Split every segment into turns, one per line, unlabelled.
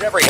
Every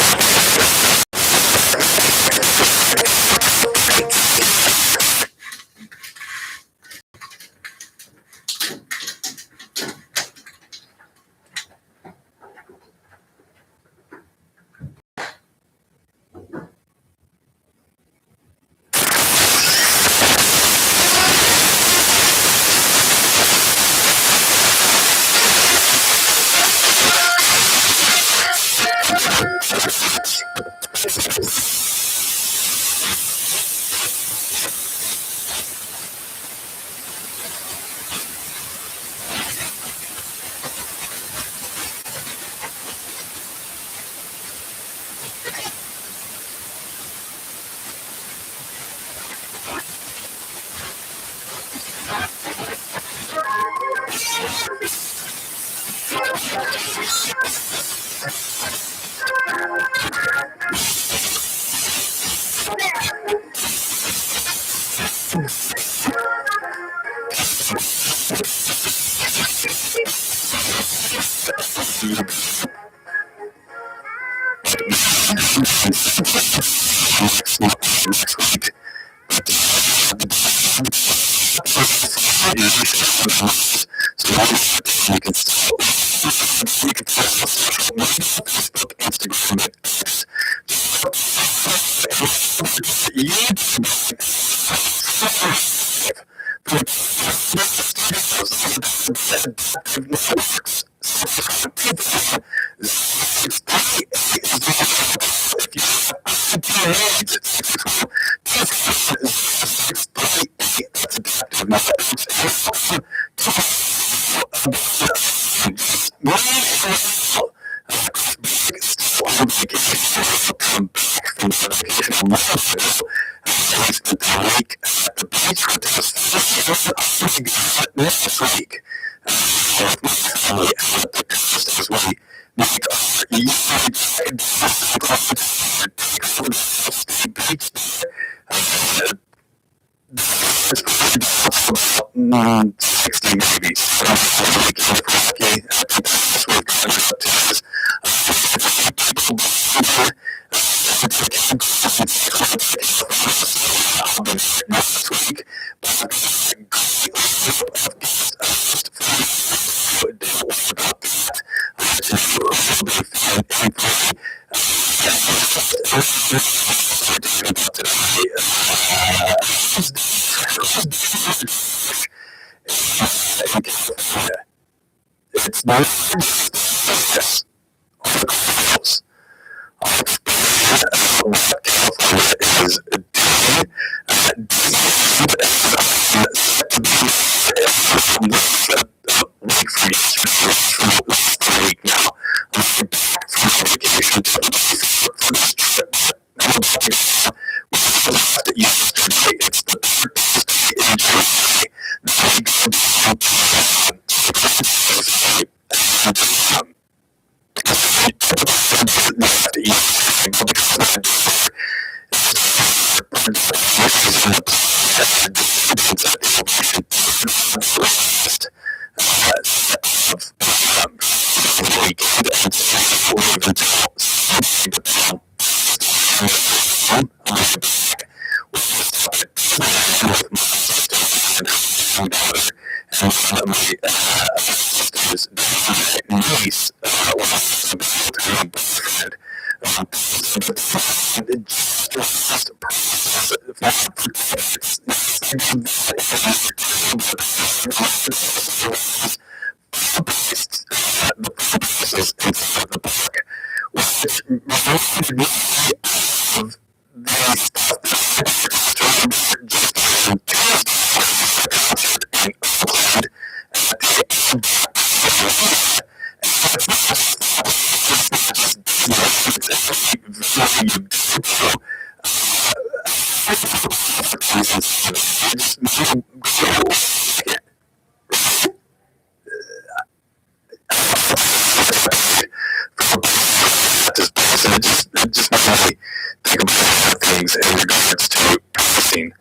it's not just really think about things in regards to pricing.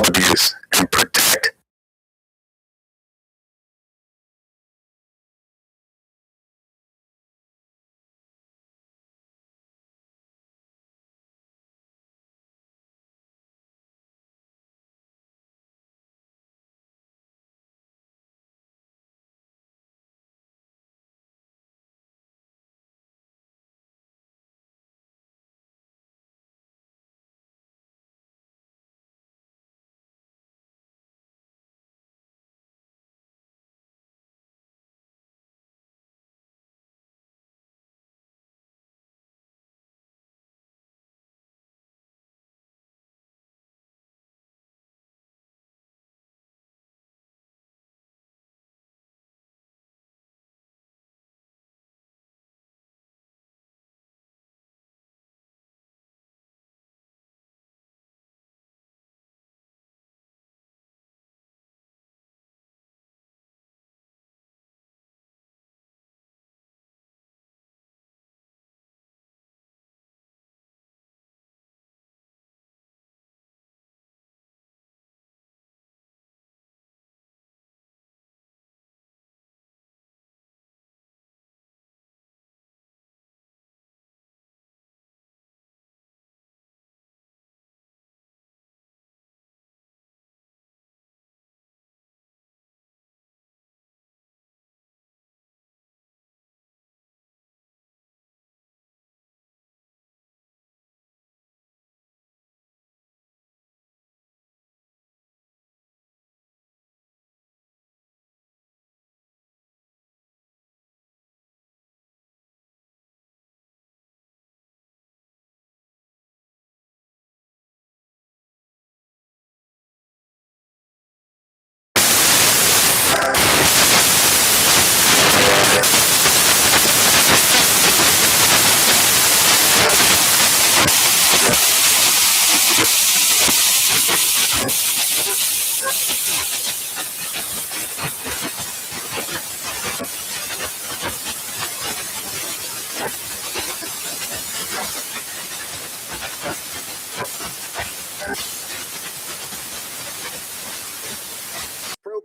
abuse and protect.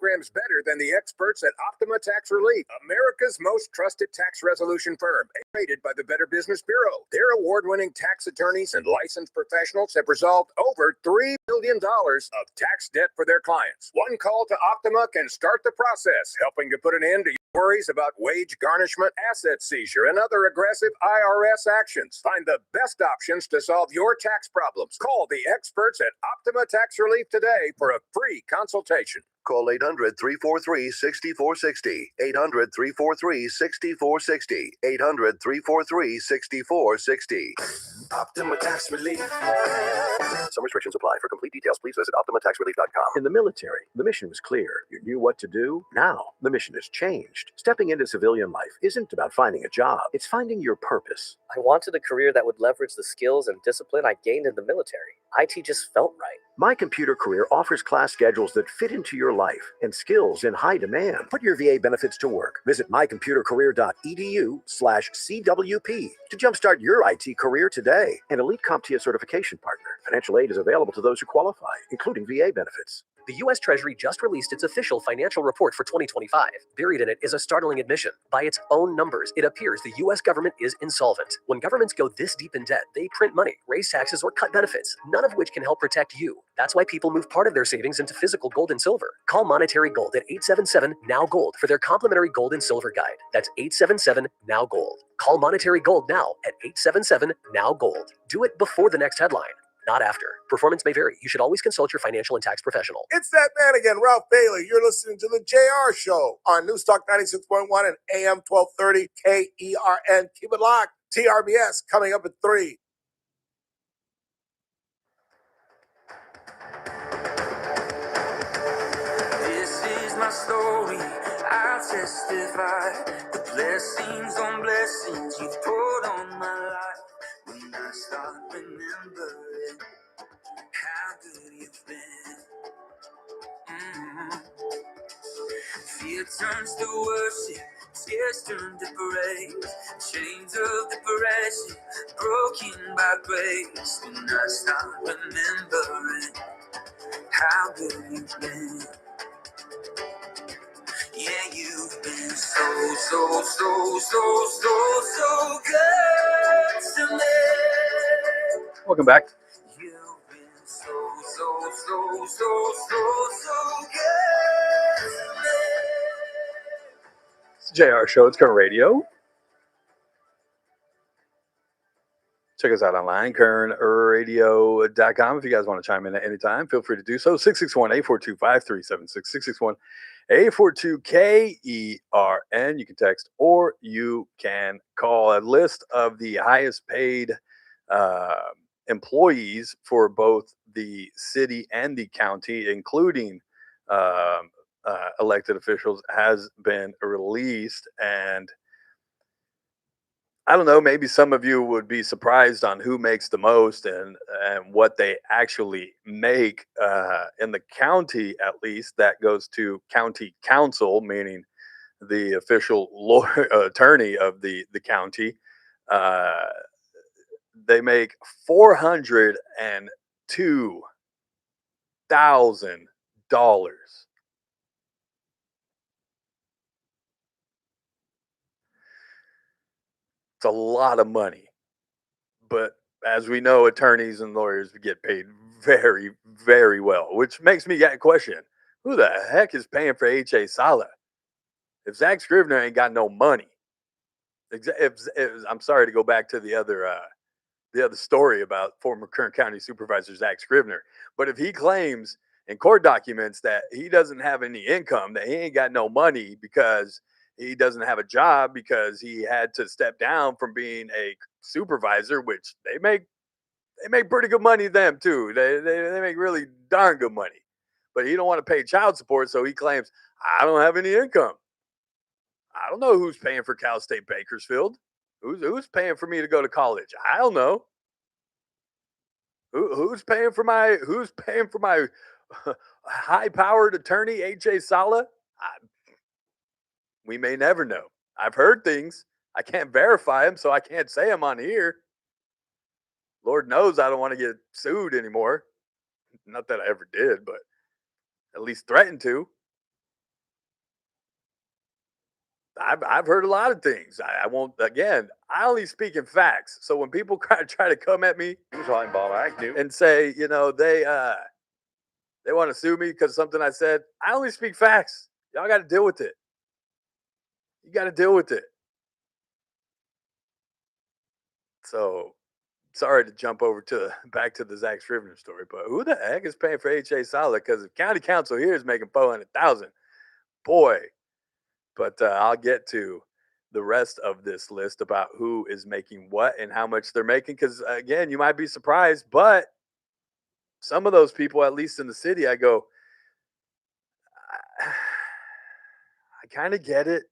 Programs better than the experts at Optima Tax Relief, America's most trusted tax resolution firm, rated by the Better Business Bureau. Their award-winning tax attorneys and licensed professionals have resolved over $3 billion of tax debt for their clients. One call to Optima can start the process, helping to put an end to worries about wage garnishment, asset seizure, and other aggressive IRS actions. Find the best options to solve your tax problems. Call the experts at Optima Tax Relief today for a free consultation.
Call 800-343-6460. 800-343-6460. 800-343-6460. Optima Tax Relief. Some restrictions apply. For complete details, please visit OptimaTaxRelief.com.
In the military, the mission was clear. You knew what to do. Now, the mission has changed. Stepping into civilian life isn't about finding a job. It's finding your purpose.
I wanted a career that would leverage the skills and discipline I gained in the military. IT just felt right.
My Computer Career offers class schedules that fit into your life and skills in high demand. Put your VA benefits to work. Visit mycomputercareer.edu/CWP to jumpstart your IT career today. An elite CompTIA certification partner. Financial aid is available to those who qualify, including VA benefits.
The U.S. Treasury just released its official financial report for 2025. Buried in it is a startling admission. By its own numbers, it appears the U.S. government is insolvent. When governments go this deep in debt, they print money, raise taxes, or cut benefits, none of which can help protect you. That's why people move part of their savings into physical gold and silver. Call Monetary Gold at 877-NOW-GOLD for their complimentary gold and silver guide. That's 877-NOW-GOLD. Call Monetary Gold now at 877-NOW-GOLD. Do it before the next headline, not after. Performance may vary. You should always consult your financial and tax professional.
It's that man again, Ralph Bailey. You're listening to the JR Show on Newstalk 96.1 and AM 1230 KERN. Keep it locked. TRBS coming up at 3.
This is my story. I'll testify the blessings on blessings you've poured on my life. When I start remembering how good you've been. Fear turns to worship, tears turn to praise. Chains of depression broken by grace. When I start remembering how good you've been. Yeah, you've been so good to me.
Welcome back.
You've been so good to me.
It's the JR Show. It's Current Radio. Check us out online, KernRadio.com. If you guys want to chime in at any time, feel free to do so. 661-842-5376. 661-842-KERN. You can text or you can call. A list of the highest paid employees for both the city and the county, including elected officials, has been released. And I don't know, maybe some of you would be surprised on who makes the most and what they actually make in the county. At least that goes to county council, meaning the official lawyer, attorney of the county. They make $402,000. It's a lot of money, but as we know, attorneys and lawyers get paid very, very well, which makes me get a question: who the heck is paying for H.A. Sala? If Zack Scrivner ain't got no money, I'm sorry to go back to the other story about former Kern County Supervisor Zack Scrivner, but if he claims in court documents that he doesn't have any income, that he ain't got no money because he doesn't have a job because he had to step down from being a supervisor, which they make pretty good money them too. They make really darn good money. But he don't want to pay child support, so he claims, I don't have any income. I don't know who's paying for Cal State Bakersfield. Who's paying for me to go to college? I don't know. Who's paying for my high-powered attorney, H.A. Sala? We may never know. I've heard things. I can't verify them, so I can't say them on here. Lord knows I don't want to get sued anymore. Not that I ever did, but at least threatened to. I've heard a lot of things. I won't, again, I only speak in facts. So when people try to come at me and say, they want to sue me because of something I said, I only speak facts. Y'all got to deal with it. You got to deal with it. So sorry to jump over back to the Zack Scrivner story, but who the heck is paying for H.A. Solid? Because if county council here is making $400,000, boy. But I'll get to the rest of this list about who is making what and how much they're making. Because again, you might be surprised, but some of those people, at least in the city, I go, I kind of get it.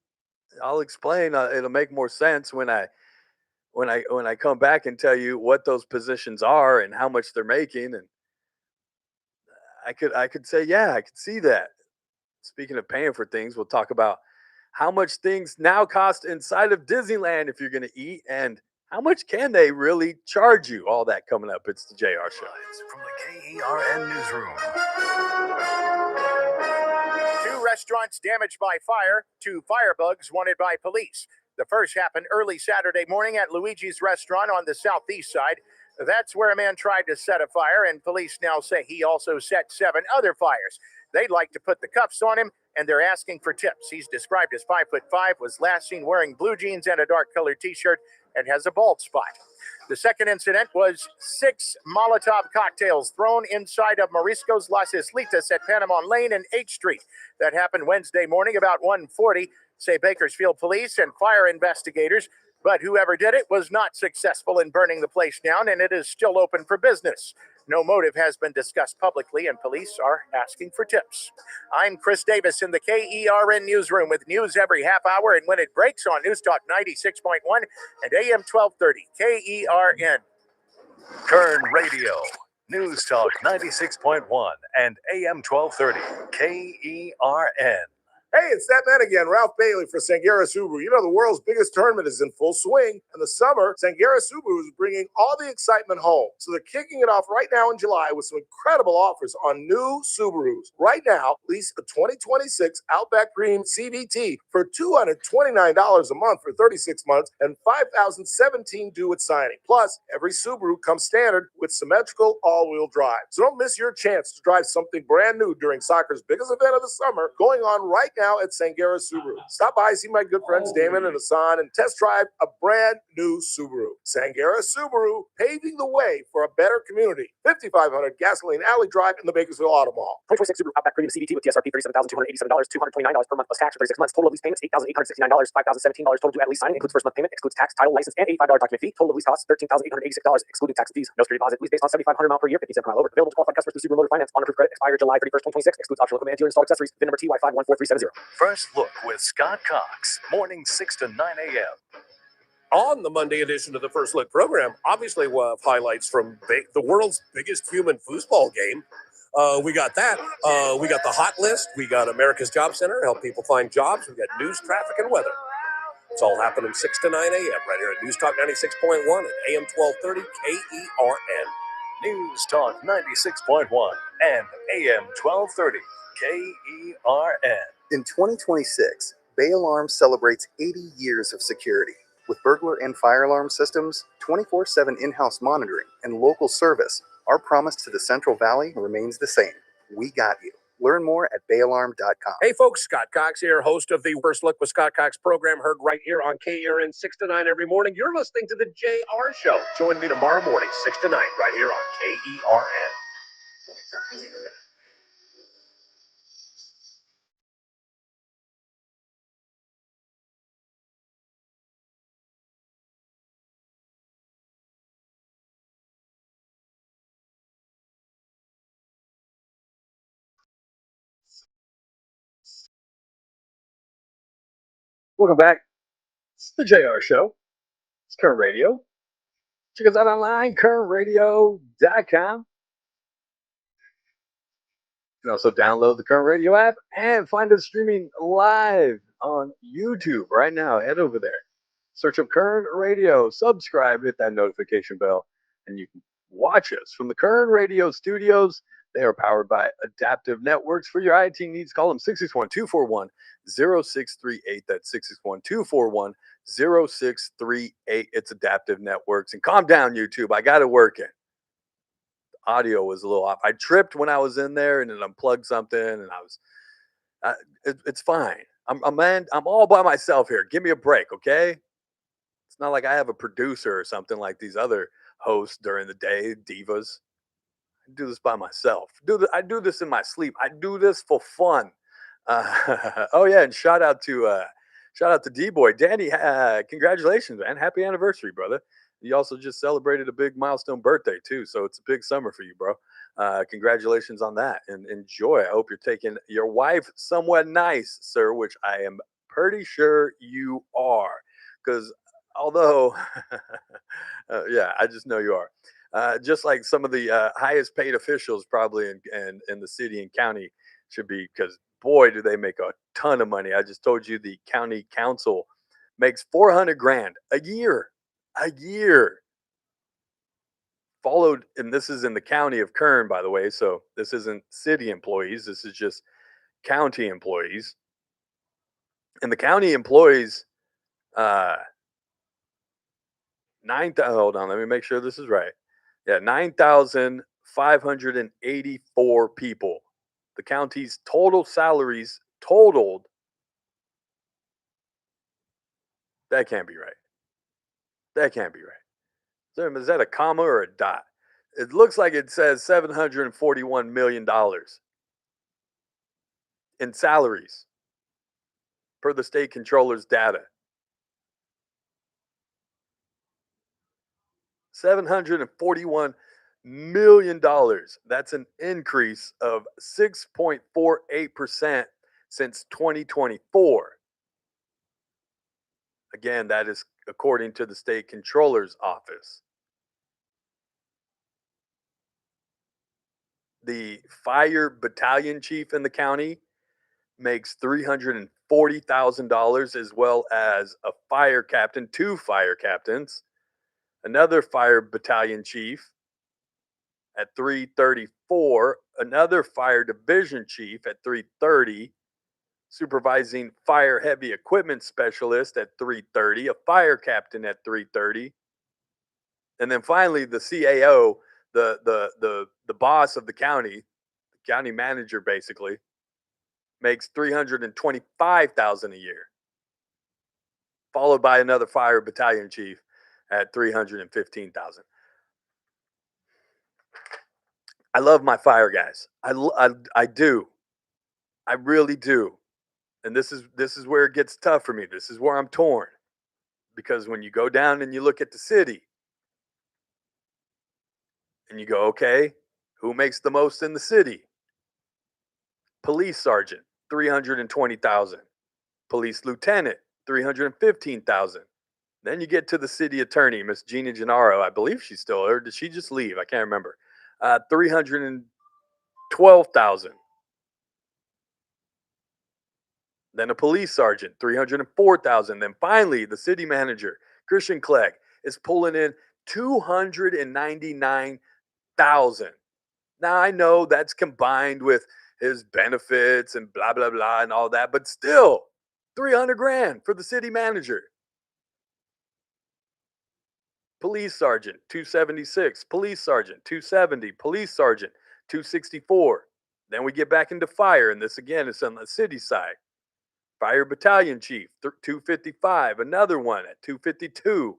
I'll explain. It'll make more sense when I come back and tell you what those positions are and how much they're making. And I could say, yeah, I could see that. Speaking of paying for things, we'll talk about how much things now cost inside of Disneyland if you're going to eat, and how much can they really charge you? All that coming up. It's the JR Show.
From the KERN Newsroom.
2 restaurants damaged by fire, 2 firebugs wanted by police. The first happened early Saturday morning at Luigi's restaurant on the southeast side. That's where a man tried to set a fire, and police now say he also set 7 other fires. They'd like to put the cuffs on him, and they're asking for tips. He's described as 5'5", was last seen wearing blue jeans and a dark-colored T-shirt, and has a bald spot. The second incident was 6 Molotov cocktails thrown inside of Morisco's Las Islitas at Panama Lane and 8th Street. That happened Wednesday morning about 1:40, say Bakersfield police and fire investigators. But whoever did it was not successful in burning the place down, and it is still open for business. No motive has been discussed publicly, and police are asking for tips. I'm Chris Davis in the KERN Newsroom with news every half hour and when it breaks on News Talk 96.1 and AM 1230 KERN.
Kern Radio. News Talk 96.1 and AM 1230 KERN.
Hey, it's that man again, Ralph Bailey for Sangera Subaru. You know, the world's biggest tournament is in full swing. In the summer, Sangera Subaru is bringing all the excitement home. So they're kicking it off right now in July with some incredible offers on new Subarus. Right now, lease a 2026 Outback Green CVT for $229 a month for 36 months and $5,017 due at signing. Plus, every Subaru comes standard with symmetrical all-wheel drive. So don't miss your chance to drive something brand new during soccer's biggest event of the summer, going on right now at Sangera Subaru. Stop by, see my good friends Damon and Hassan, and test drive a brand new Subaru. Sangera Subaru, paving the way for a better community. 5500 Gasoline Alley Drive in the Bakersfield Auto Mall.
2026 Subaru Outback Premium CVT with TSRP $37,287, $229 per month plus tax for 36 months. Total of lease payments $8,869, $5,017 total due at lease signing. Includes first month payment, excludes tax, title, license, and $85 document fee. Total of lease costs $13,886, excluding tax and fees. No security deposit. Lease based on 7,500 miles per year, 57 mile over. Available to qualified customers through Subaru Motor Finance. On approved credit expired July 31st, 2026. Excludes optional command dealer installed accessories. VIN number TY514370.
First Look with Scott Cox. Morning 6 to 9 a.m.
On the Monday edition of the First Look program, obviously we'll have highlights from the world's biggest human foosball game. We got that. We got the hot list. We got America's Job Center, help people find jobs. We got news, traffic, and weather. It's all happening 6 to 9 a.m. right here at News Talk 96.1 and AM 1230 KERN.
News Talk 96.1 and AM 1230 KERN.
In 2026, Bay Alarm celebrates 80 years of security. With burglar and fire alarm systems, 24/7 in-house monitoring, and local service, our promise to the Central Valley remains the same. We got you. Learn more at bayalarm.com.
Hey folks, Scott Cox here, host of the First Look with Scott Cox program, heard right here on KERN 6 to 9 every morning. You're listening to the JR Show. Join me tomorrow morning, 6 to 9, right here on KERN.
Welcome back. It's the JR Show. It's Kern Radio. Check us out online, kernradio.com. You can also download the Kern Radio app and find us streaming live on YouTube right now. Head over there. Search up Kern Radio. Subscribe, hit that notification bell, and you can watch us from the Kern Radio studios. They are powered by Adaptive Networks. For your IT needs, call them 661-241-0638. That's 661-241-0638. It's Adaptive Networks. And calm down, YouTube. I got it working. Audio was a little off. I tripped when I was in there and it unplugged something, and I was. It's fine. I'm all by myself here. Give me a break, okay? It's not like I have a producer or something like these other hosts during the day, divas. I do this by myself. I do this in my sleep. I do this for fun. Oh yeah, and shout out to D Boy Danny. Congratulations, man! Happy anniversary, brother. You also just celebrated a big milestone birthday too, so it's a big summer for you, bro. Congratulations on that, and enjoy. I hope you're taking your wife somewhere nice, sir, which I am pretty sure you are, because although, yeah, I just know you are. Just like some of the highest paid officials probably in the city and county should be, because boy, do they make a ton of money. I just told you the county council makes 400 grand a year, a year. Followed, and this is in the county of Kern, by the way. So this isn't city employees. This is just county employees. And the county employees, 9,000. Hold on, let me make sure this is right. Yeah, 9,584 people. The county's total salaries totaled. That can't be right. That can't be right. Is that a comma or a dot? It looks like it says $741 million in salaries per the state controller's data. $741 million. That's an increase of 6.48% since 2024. Again, that is according to the state controller's office. The fire battalion chief in the county makes $340,000, as well as a fire captain, 2 fire captains, another fire battalion chief at 334, another fire division chief at 330, supervising fire heavy equipment specialist at 330, a fire captain at 330, and then finally the CAO, the boss of the county manager basically, makes $325,000 a year, followed by another fire battalion chief at $315,000. I love my fire guys. I do. I really do. And this is where it gets tough for me. This is where I'm torn. Because when you go down and you look at the city and you go, okay, who makes the most in the city? Police sergeant, 320,000. Police lieutenant, 315,000. Then you get to the city attorney, Miss Gina Gennaro. I believe she's still there. Did she just leave? I can't remember. 312,000. Then a police sergeant, 304,000. Then finally, the city manager, Christian Clegg, is pulling in 299,000. Now I know that's combined with his benefits and blah blah blah and all that, but still, 300 grand for the city manager. Police sergeant, 276. Police sergeant, 270. Police sergeant, 264. Then we get back into fire, and this again is on the city side. Fire battalion chief, 255. Another one at 252.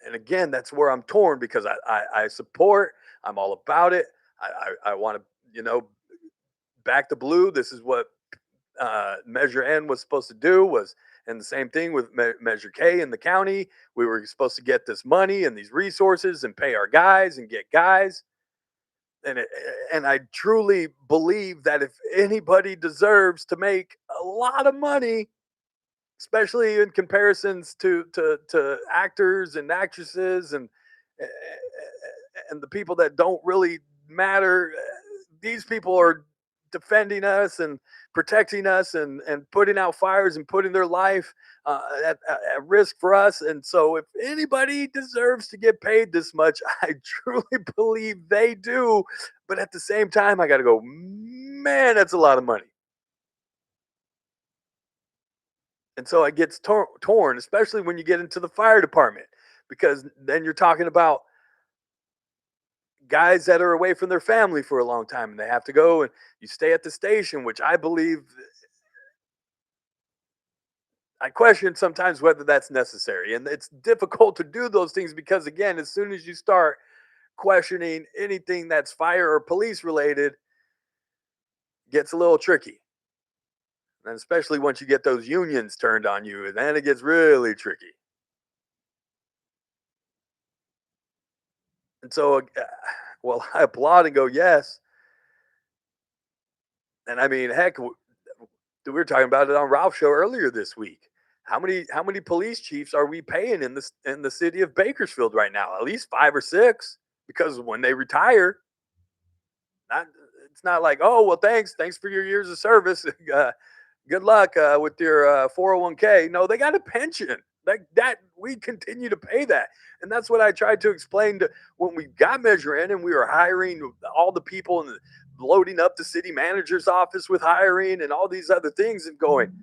And again, that's where I'm torn, because I support. I'm all about it. I want to, back the blue. This is what Measure N was supposed to do, and the same thing with Measure K in the county. We were supposed to get this money and these resources and pay our guys and get guys. And I truly believe that if anybody deserves to make a lot of money, especially in comparisons to actors and actresses and the people that don't really matter, these people are defending us and protecting us and putting out fires and putting their life at risk for us. And so if anybody deserves to get paid this much, I truly believe they do. But at the same time, I got to go, man, that's a lot of money. And so it gets torn, especially when you get into the fire department, because then you're talking about guys that are away from their family for a long time and they have to go and you stay at the station, which I believe I question sometimes whether that's necessary. And it's difficult to do those things because, again, as soon as you start questioning anything that's fire or police related, it gets a little tricky. And especially once you get those unions turned on you, then it gets really tricky. And so, well, I applaud and go, yes. And I mean, heck, we were talking about it on Ralph's show earlier this week. How many police chiefs are we paying in the city of Bakersfield right now? At least 5 or 6, because when they retire, it's not like, oh well, thanks for your years of service. Good luck with your 401k. No, they got a pension. That we continue to pay that, and that's what I tried to explain to when we got Measure In and we were hiring all the people and loading up the city manager's office with hiring and all these other things, and going,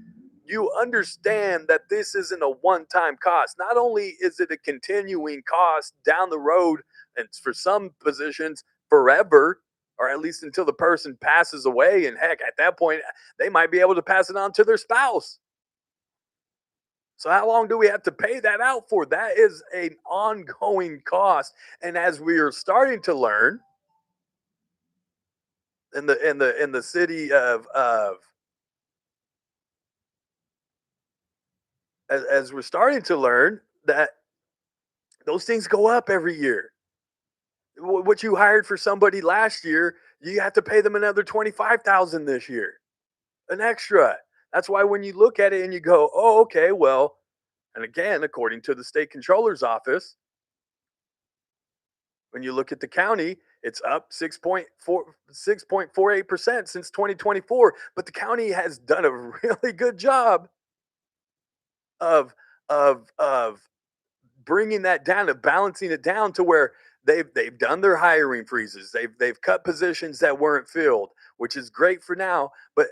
you understand that this isn't a one-time cost. Not only is it a continuing cost down the road, and for some positions forever, or at least until the person passes away, and heck, at that point they might be able to pass it on to their spouse. So how long do we have to pay that out for? That is an ongoing cost. And as we are starting to learn in the city of as we're starting to learn that those things go up every year. What you hired for somebody last year, you have to pay them another $25,000 this year, an extra. That's why when you look at it and you go, oh, okay, well, and again, according to the state controller's office, when you look at the county, it's up 6.48% since 2024. But the county has done a really good job of bringing that down, of balancing it down to where they've done their hiring freezes. They've cut positions that weren't filled, which is great for now. But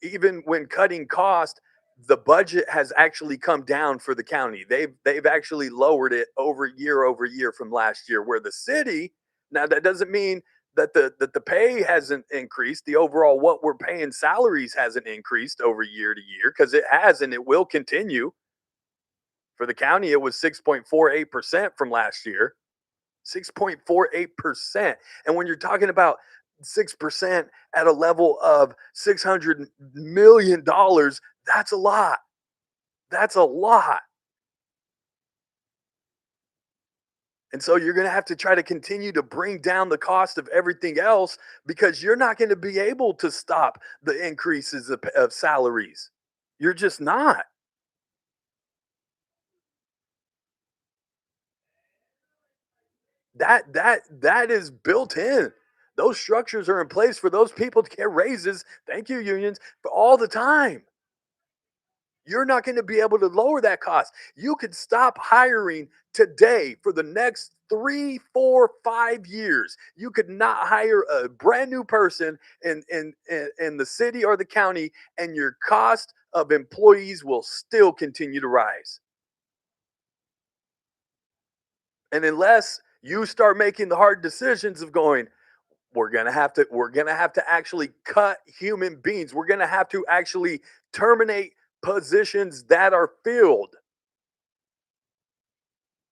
even when cutting cost, the budget has actually come down for the county. They've actually lowered it over year from last year. Where the city, now that doesn't mean that the pay hasn't increased. The overall what we're paying salaries hasn't increased over year to year, because it has and it will continue. For the county, it was 6.48% from last year. 6.48%. And when you're talking about 6% at a level of $600 million, that's a lot. That's a lot. And so you're going to have to try to continue to bring down the cost of everything else, because you're not going to be able to stop the increases of salaries. You're just not. That is built in. Those structures are in place for those people to get raises. Thank you, unions, for all the time. You're not going to be able to lower that cost. You could stop hiring today for the next 3, 4, 5 years. You could not hire a brand new person in the city or the county, and your cost of employees will still continue to rise. And unless you start making the hard decisions of going, we're gonna have to actually cut human beings. We're gonna have to actually terminate positions that are filled,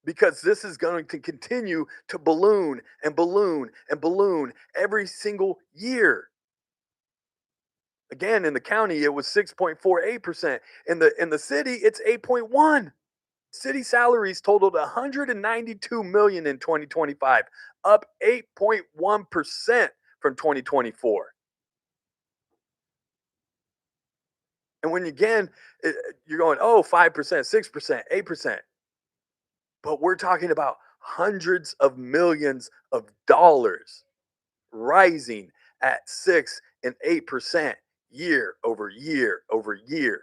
because this is going to continue to balloon and balloon and balloon every single year. Again, in the county, it was 6.48%. In the city, it's 8.1%. City salaries totaled $192 million in 2025, up 8.1% from 2024. And when again, you're going, oh, 5%, 6%, 8%. But we're talking about hundreds of millions of dollars rising at 6 and 8% year over year over year.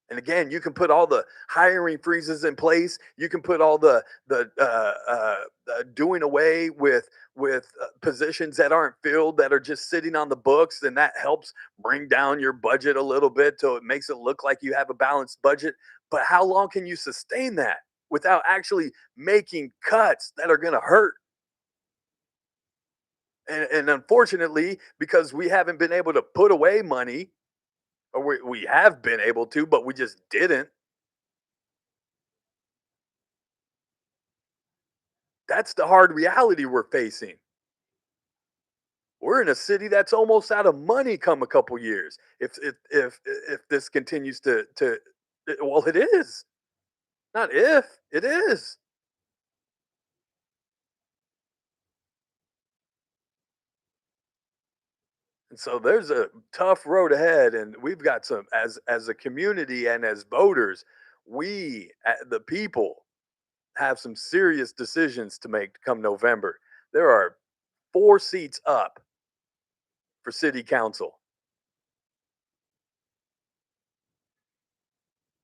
And again, you can put all the hiring freezes in place. You can put all the doing away with positions that aren't filled, that are just sitting on the books, and that helps bring down your budget a little bit, so it makes it look like you have a balanced budget. But how long can you sustain that without actually making cuts that are going to hurt? And unfortunately, because we haven't been able to put away money Or we have been able to, but we just didn't. That's the hard reality we're facing. We're in a city that's almost out of money come a couple years. If this continues to well, it is. Not if, it is. And so there's a tough road ahead, and we've got some as a community and as voters, we the people have some serious decisions to make come November. There are 4 seats up for city council.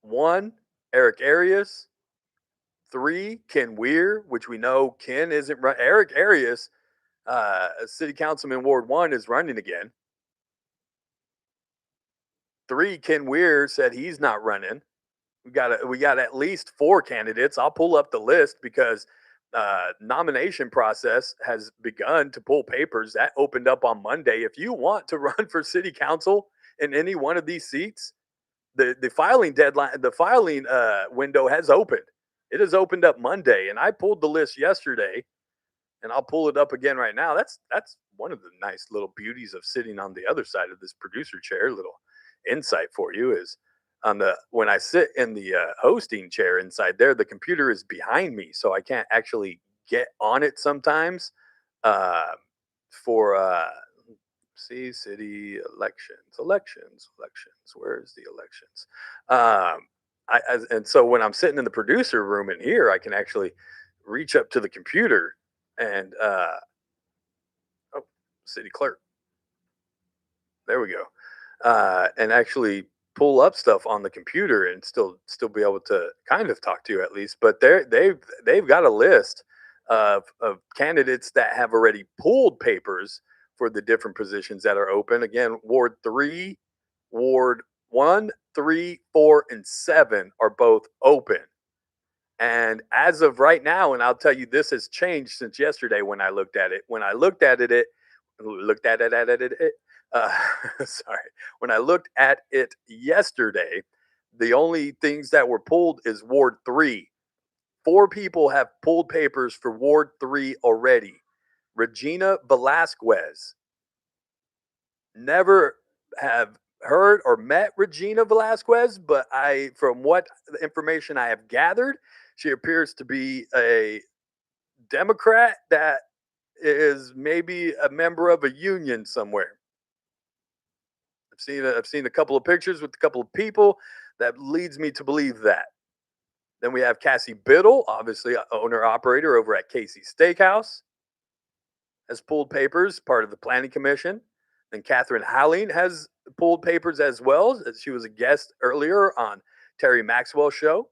1, Eric Arias. 3, Ken Weir, which we know Ken isn't run. Eric Arias, city councilman Ward 1, is running again. 3, Ken Weir said he's not running. We got at least 4 candidates. I'll pull up the list because nomination process has begun to pull papers. That opened up on Monday. If you want to run for city council in any one of these seats, the filing deadline, the filing window has opened. It has opened up Monday, and I pulled the list yesterday, and I'll pull it up again right now. That's one of the nice little beauties of sitting on the other side of this producer chair. Little insight for you is on the when I sit in the hosting chair inside there, the computer is behind me, so I can't actually get on it sometimes. Uh, for see city elections. Where's the elections? And so when I'm sitting in the producer room in here, I can actually reach up to the computer and oh, city clerk. There we go. And actually pull up stuff on the computer and still be able to kind of talk to you at least. But they've got a list of candidates that have already pulled papers for the different positions that are open. Again, Ward 3, Ward 1, 3, 4, and 7 are both open. And as of right now, and I'll tell you, this has changed since yesterday when I looked at it. When I looked at it, sorry. When I looked at it yesterday, the only things that were pulled is Ward 3. 4 people have pulled papers for Ward 3 already. Regina Velasquez. Never have heard or met Regina Velasquez, but from what information I have gathered, she appears to be a Democrat that is maybe a member of a union somewhere. I've seen a couple of pictures with a couple of people that leads me to believe that. Then we have Cassie Biddle, obviously owner operator over at Casey's Steakhouse, has pulled papers, part of the planning commission. Then Catherine Halling has pulled papers as well. She was a guest earlier on Terry Maxwell's show.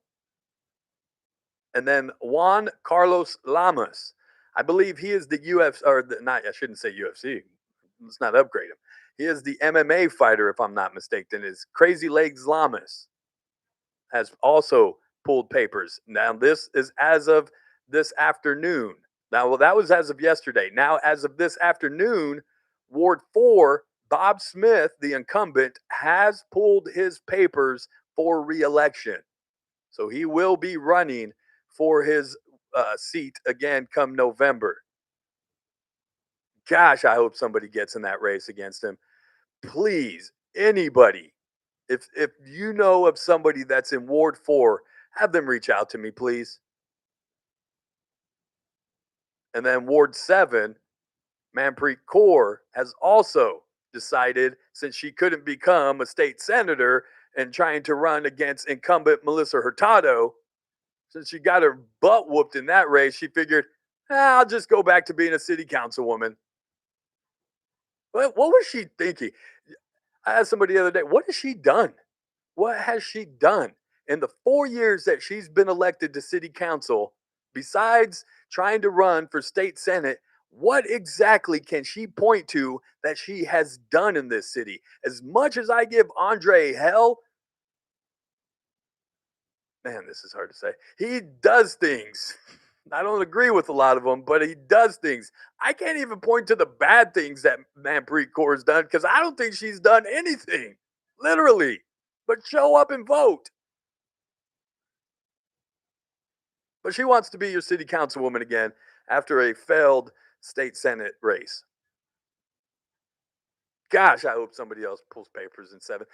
And then Juan Carlos Lamas. I believe he is the UFC, or not, I shouldn't say UFC. Let's not upgrade him. He is the MMA fighter, if I'm not mistaken. Is Crazy Legs Lamas has also pulled papers. Now, this is as of this afternoon. Now, well, that was as of yesterday. Now, as of this afternoon, Ward 4, Bob Smith, the incumbent, has pulled his papers for re-election. So he will be running for his seat again come November. Gosh, I hope somebody gets in that race against him. Please, anybody, if you know of somebody that's in Ward 4, have them reach out to me, please. And then Ward 7, Manpreet Kaur has also decided, since she couldn't become a state senator and trying to run against incumbent Melissa Hurtado, since she got her butt whooped in that race, she figured, I'll just go back to being a city councilwoman. What was she thinking? I asked somebody the other day, what has she done? What has she done in the 4 years that she's been elected to city council, besides trying to run for state senate? What exactly can she point to that she has done in this city? As much as I give Andre hell, man, this is hard to say. He does things. I don't agree with a lot of them, but he does things. I can't even point to the bad things that Manpreet Kaur has done because I don't think she's done anything. literally. But show up and vote. But she wants to be your city councilwoman again after a failed state senate race. Gosh, I hope somebody else pulls papers in 7.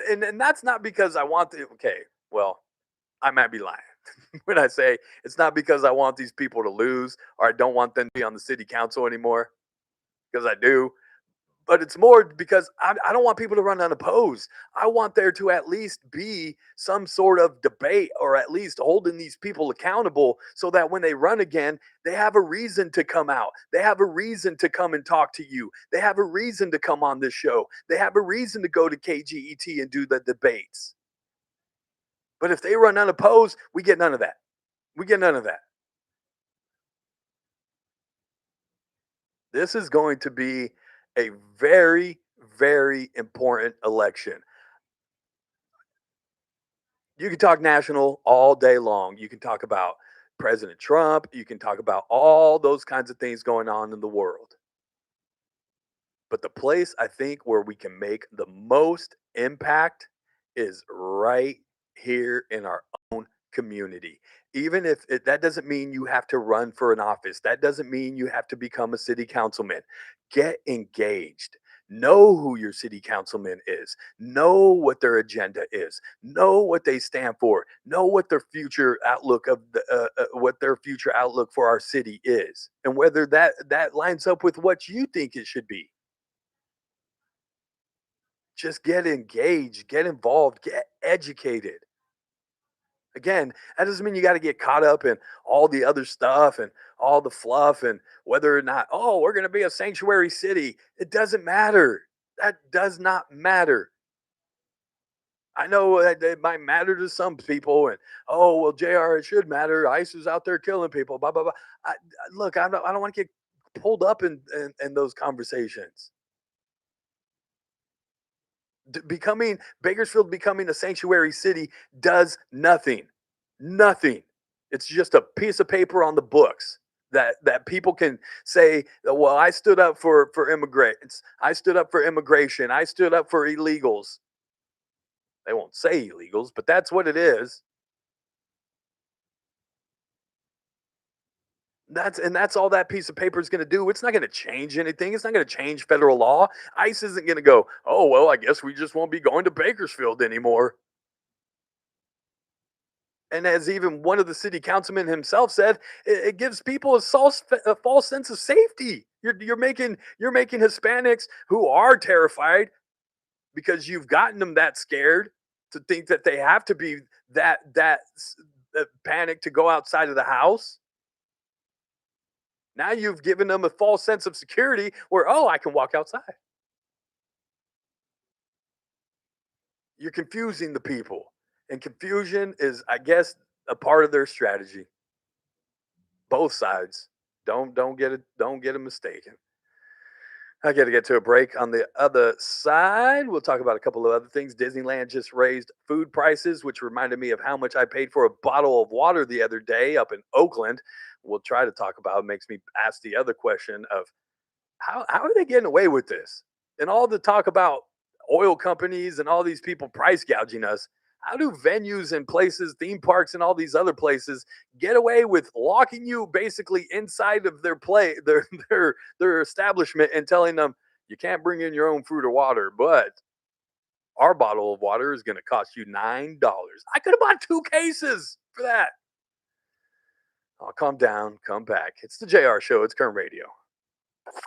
And that's not because I want to. Okay, well, I might be lying when I say it's not because I want these people to lose or I don't want them to be on the city council anymore, because I do. But it's more because I don't want people to run unopposed. I want there to at least be some sort of debate, or at least holding these people accountable, so that when they run again, they have a reason to come out. They have a reason to come and talk to you. They have a reason to come on this show. They have a reason to go to KGET and do the debates. But if they run unopposed, we get none of that. We get none of that. This is going to be a very, very important election. You can talk national all day long. You can talk about President Trump. You can talk about all those kinds of things going on in the world. But the place I think where we can make the most impact is right here in our own community. Even if that doesn't mean you have to run for an office, that doesn't mean you have to become a city councilman. Get engaged. Know who your city councilman is. Know what their agenda is. Know what they stand for. Know what their future outlook of what their future outlook for our city is, and whether that lines up with what you think it should be. Just get engaged, get involved, get educated. Again, that doesn't mean you got to get caught up in all the other stuff and all the fluff and whether or not, oh, we're going to be a sanctuary city. It doesn't matter. That does not matter. I know that it might matter to some people, and oh, well, JR, it should matter. ICE is out there killing people. Blah blah blah. Look, I don't want to get pulled up in those conversations. Bakersfield becoming a sanctuary city does nothing. It's just a piece of paper on the books that people can say, well, I stood up for immigrants. I stood up for immigration. I stood up for illegals. They won't say illegals, but that's what it is. That's all that piece of paper is going to do. It's not going to change anything. It's not going to change federal law. ICE isn't going to go, oh, well, I guess we just won't be going to Bakersfield anymore. And as even one of the city councilmen himself said, it gives people a false sense of safety. You're making Hispanics who are terrified because you've gotten them that scared to think that they have to be that panicked to go outside of the house. Now you've given them a false sense of security where, oh, I can walk outside. You're confusing the people. And confusion is, I guess, a part of their strategy. Both sides. Don't get it mistaken. I got to get to a break. On the other side, we'll talk about a couple of other things. Disneyland just raised food prices, which reminded me of how much I paid for a bottle of water the other day up in Oakland. We'll try to talk about. It makes me ask the other question of how are they getting away with this? And all the talk about oil companies and all these people price gouging us. How do venues and places, theme parks and all these other places get away with locking you basically inside of their establishment and telling them you can't bring in your own food or water, but our bottle of water is going to cost you $9. I could have bought 2 cases for that. Oh, calm down, come back. It's the JR Show. It's Kern Radio.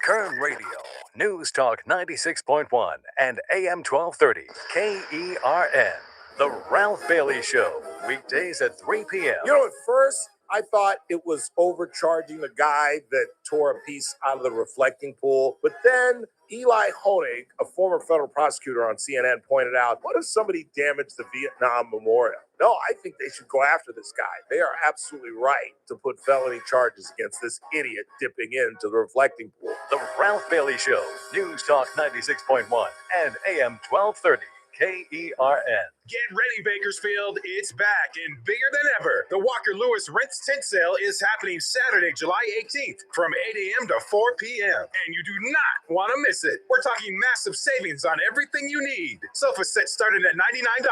Kern Radio, News Talk 96.1 and AM 1230, KERN. The Ralph Bailey Show, weekdays at 3 p.m.
You know, at first, I thought it was overcharging the guy that tore a piece out of the reflecting pool. But then Eli Honig, a former federal prosecutor on CNN, pointed out, what if somebody damaged the Vietnam Memorial? No, I think they should go after this guy. They are absolutely right to put felony charges against this idiot dipping into the reflecting pool.
The Ralph Bailey Show, News Talk 96.1 and AM 1230. KERN.
Get ready, Bakersfield. It's back and bigger than ever. The Walker Lewis Rents Tent Sale is happening Saturday, July 18th from 8 a.m. to 4 p.m. And you do not want to miss it. We're talking massive savings on everything you need. Sofa sets starting at $99.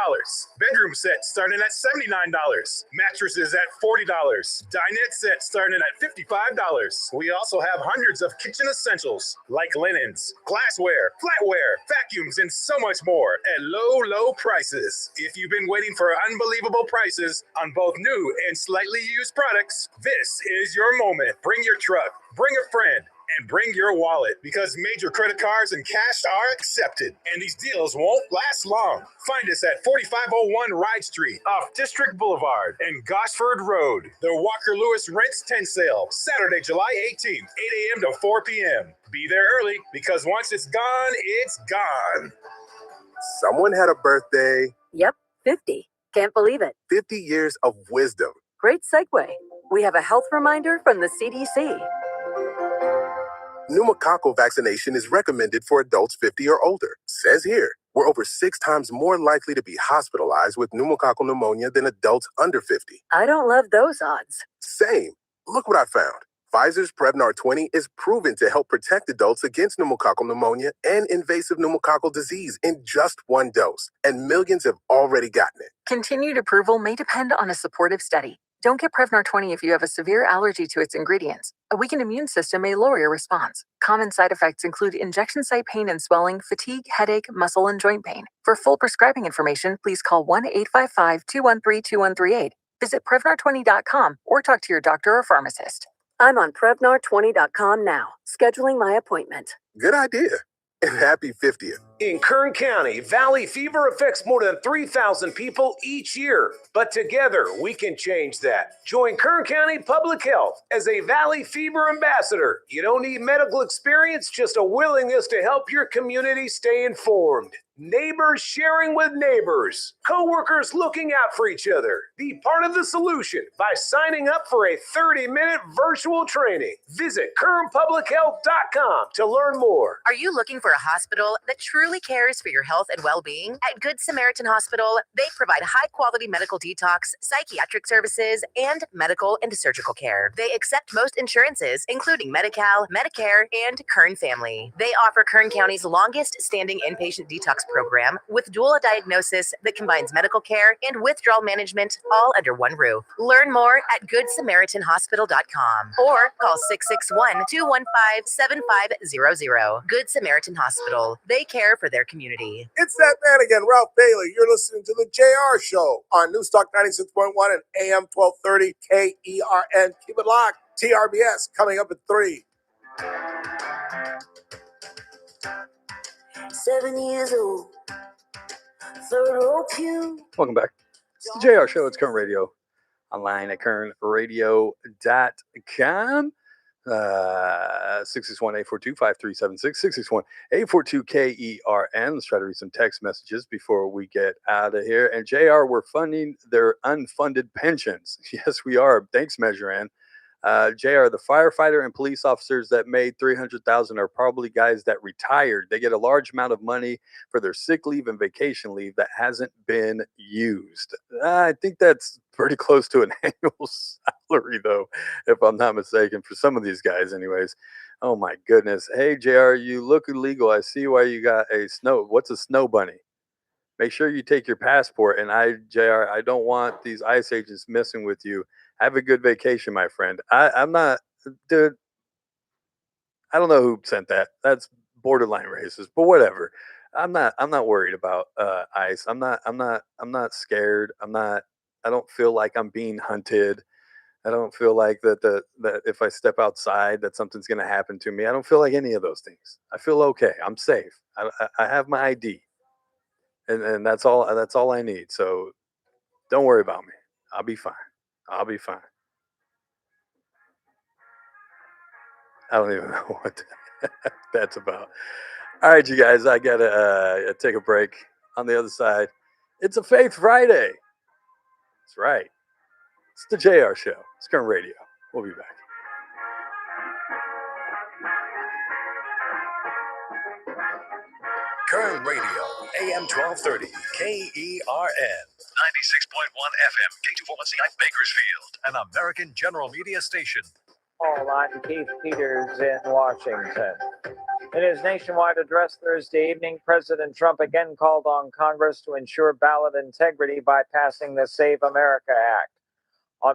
Bedroom sets starting at $79. Mattresses at $40. Dinette sets starting at $55. We also have hundreds of kitchen essentials like linens, glassware, flatware, vacuums, and so much more at low, low prices. If you've been waiting for unbelievable prices on both new and slightly used products, this is your moment. Bring your truck, bring a friend, and bring your wallet because major credit cards and cash are accepted. And these deals won't last long. Find us at 4501 Ride Street off District Boulevard and Gosford Road. The Walker Lewis Rents Tent Sale, Saturday, July 18th, 8 a.m. to 4 p.m. Be there early because once it's gone, it's gone.
Someone had a birthday.
Yep, 50. Can't believe it.
50 years of wisdom.
Great segue. We have a health reminder from the CDC.
Pneumococcal vaccination is recommended for adults 50 or older. Says here, we're over 6 times more likely to be hospitalized with pneumococcal pneumonia than adults under 50.
I don't love those odds.
Same. Look what I found. Pfizer's Prevnar 20 is proven to help protect adults against pneumococcal pneumonia and invasive pneumococcal disease in just 1 dose, and millions have already gotten it.
Continued approval may depend on a supportive study. Don't get Prevnar 20 if you have a severe allergy to its ingredients. A weakened immune system may lower your response. Common side effects include injection site pain and swelling, fatigue, headache, muscle, and joint pain. For full prescribing information, please call 1-855-213-2138. Visit Prevnar20.com or talk to your doctor or pharmacist. I'm on Prevnar20.com now, scheduling my appointment.
Good idea. And happy 50th.
In Kern County, valley fever affects more than 3,000 people each year. But together, we can change that. Join Kern County Public Health as a valley fever ambassador. You don't need medical experience, just a willingness to help your community stay informed. Neighbors sharing with neighbors. Coworkers looking out for each other. Be part of the solution by signing up for a 30-minute virtual training. Visit KernPublicHealth.com to learn more.
Are you looking for a hospital that truly cares for your health and well-being? At Good Samaritan Hospital, they provide high-quality medical detox, psychiatric services, and medical and surgical care. They accept most insurances, including Medi-Cal, Medicare, and Kern Family. They offer Kern County's longest-standing inpatient detox program with dual diagnosis that combines medical care and withdrawal management all under one roof. Learn more at GoodSamaritanHospital.com or call 661-215-7500. Good Samaritan Hospital. They care for their community.
It's that man again, Ralph Bailey. You're listening to the JR Show on Newstalk 96.1 and AM 1230 KERN. Keep it locked. TRBS coming up at 3.
7 years old. Third row pew.
Welcome back. It's the JR Show. It's Kern Radio. Online at kernradio.com. 661-842-5376. 661-842-KERN. Let's try to read some text messages before we get out of here. And JR, we're funding their unfunded pensions. Yes, we are. Thanks, Measure Ann. JR, the firefighter and police officers that made $300,000 are probably guys that retired. They get a large amount of money for their sick leave and vacation leave that hasn't been used. I think that's pretty close to an annual salary, though, if I'm not mistaken, for some of these guys anyways. Oh, my goodness. Hey, JR, you look illegal. I see why you got what's a snow bunny? Make sure you take your passport. And JR, I don't want these ICE agents messing with you. Have a good vacation, my friend. I'm not, dude. I don't know who sent that. That's borderline racist, but whatever. I'm not worried about ICE. I'm not scared. I don't feel like I'm being hunted. I don't feel like that if I step outside that something's gonna happen to me. I don't feel like any of those things. I feel okay. I'm safe. I have my ID, and that's all I need. So don't worry about me. I'll be fine. I'll be fine. I don't even know what that's about. All right, you guys, I got to take a break. On the other side, it's a Faith Friday. That's right. It's the JR Show. It's Kern Radio. We'll be back.
Kern Radio, AM 1230, KERN. 96.1 FM, K241CI Bakersfield, an American General Media station.
I'm Keith Peters in Washington. In his nationwide address Thursday evening, President Trump again called on Congress to ensure ballot integrity by passing the Save America Act.